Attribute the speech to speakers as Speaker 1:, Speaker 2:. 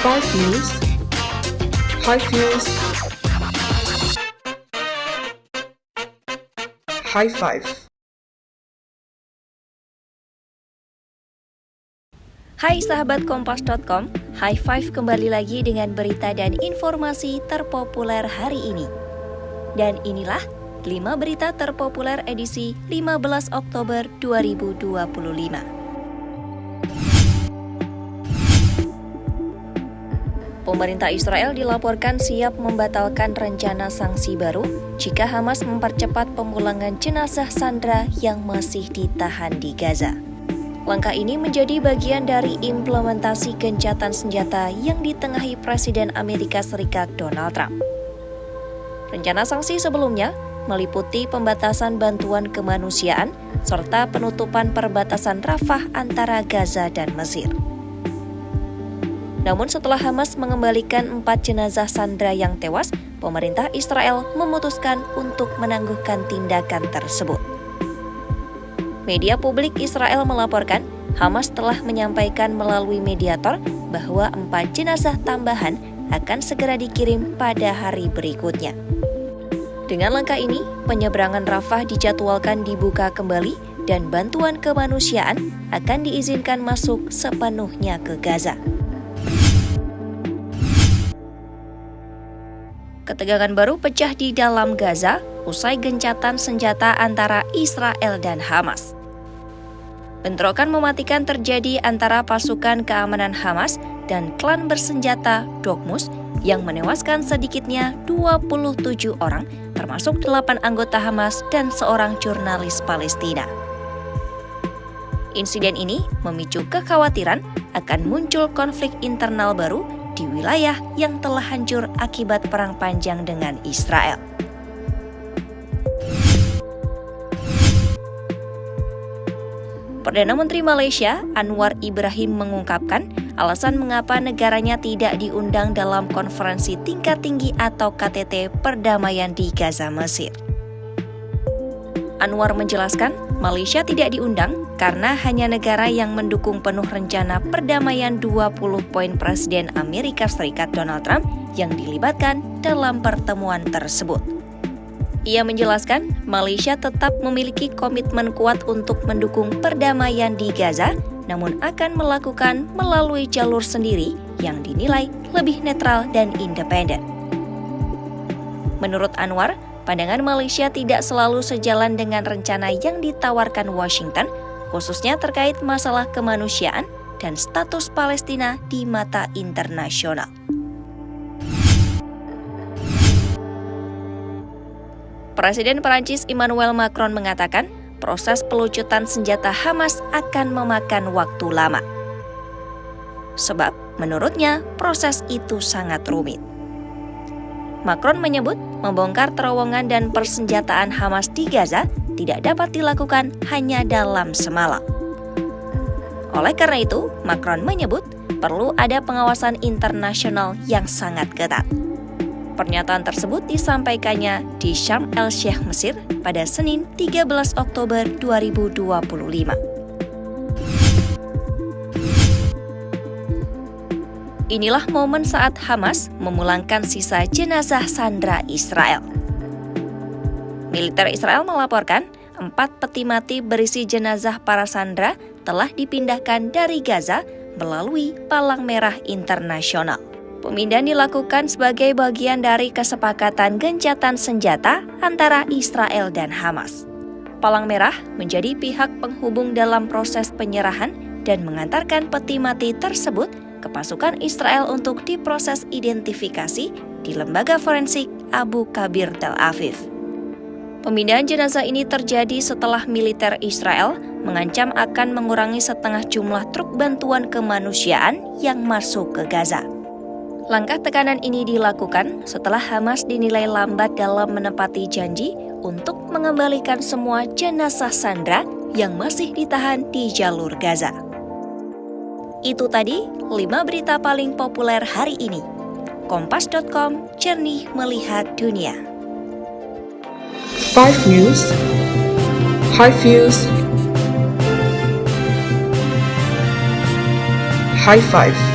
Speaker 1: Five News, High Views, High Five.
Speaker 2: Hai sahabat Kompas.com, High Five kembali lagi dengan berita dan informasi terpopuler hari ini. Dan inilah 5 berita terpopuler edisi 15 Oktober 2025. Pemerintah Israel dilaporkan siap membatalkan rencana sanksi baru jika Hamas mempercepat pemulangan jenazah sandera yang masih ditahan di Gaza. Langkah ini menjadi bagian dari implementasi gencatan senjata yang ditengahi Presiden Amerika Serikat Donald Trump. Rencana sanksi sebelumnya meliputi pembatasan bantuan kemanusiaan serta penutupan perbatasan Rafah antara Gaza dan Mesir. Namun setelah Hamas mengembalikan 4 jenazah sandera yang tewas, pemerintah Israel memutuskan untuk menangguhkan tindakan tersebut. Media publik Israel melaporkan Hamas telah menyampaikan melalui mediator bahwa 4 jenazah tambahan akan segera dikirim pada hari berikutnya. Dengan langkah ini, penyeberangan Rafah dijadwalkan dibuka kembali dan bantuan kemanusiaan akan diizinkan masuk sepenuhnya ke Gaza. Ketegangan baru pecah di dalam Gaza usai gencatan senjata antara Israel dan Hamas. Bentrokan mematikan terjadi antara pasukan keamanan Hamas dan klan bersenjata Dokmus yang menewaskan sedikitnya 27 orang, termasuk 8 anggota Hamas dan seorang jurnalis Palestina. Insiden ini memicu kekhawatiran akan muncul konflik internal baru di wilayah yang telah hancur akibat perang panjang dengan Israel. Perdana Menteri Malaysia Anwar Ibrahim mengungkapkan alasan mengapa negaranya tidak diundang dalam konferensi tingkat tinggi atau KTT perdamaian di Gaza, Mesir. Anwar menjelaskan Malaysia tidak diundang karena hanya negara yang mendukung penuh rencana perdamaian 20 poin Presiden Amerika Serikat Donald Trump yang dilibatkan dalam pertemuan tersebut. Ia menjelaskan Malaysia tetap memiliki komitmen kuat untuk mendukung perdamaian di Gaza, namun akan melakukan melalui jalur sendiri yang dinilai lebih netral dan independen. Menurut Anwar, pandangan Malaysia tidak selalu sejalan dengan rencana yang ditawarkan Washington, khususnya terkait masalah kemanusiaan dan status Palestina di mata internasional. Presiden Perancis Emmanuel Macron mengatakan proses pelucutan senjata Hamas akan memakan waktu lama. Sebab, menurutnya, proses itu sangat rumit. Macron menyebut membongkar terowongan dan persenjataan Hamas di Gaza tidak dapat dilakukan hanya dalam semalam. Oleh karena itu, Macron menyebut perlu ada pengawasan internasional yang sangat ketat. Pernyataan tersebut disampaikannya di Sharm el-Sheikh, Mesir pada Senin 13 Oktober 2025. Inilah momen saat Hamas memulangkan sisa jenazah sandera Israel. Militer Israel melaporkan 4 peti mati berisi jenazah para sandera telah dipindahkan dari Gaza melalui Palang Merah Internasional. Pemindahan dilakukan sebagai bagian dari kesepakatan gencatan senjata antara Israel dan Hamas. Palang Merah menjadi pihak penghubung dalam proses penyerahan dan mengantarkan peti mati tersebut ke pasukan Israel untuk diproses identifikasi di Lembaga Forensik Abu Kabir Tel Aviv. Pemindahan jenazah ini terjadi setelah militer Israel mengancam akan mengurangi setengah jumlah truk bantuan kemanusiaan yang masuk ke Gaza. Langkah tekanan ini dilakukan setelah Hamas dinilai lambat dalam menepati janji untuk mengembalikan semua jenazah sandera yang masih ditahan di jalur Gaza. Itu tadi 5 berita paling populer hari ini. Kompas.com, jernih melihat dunia.
Speaker 1: 5 News, High Views, High Five.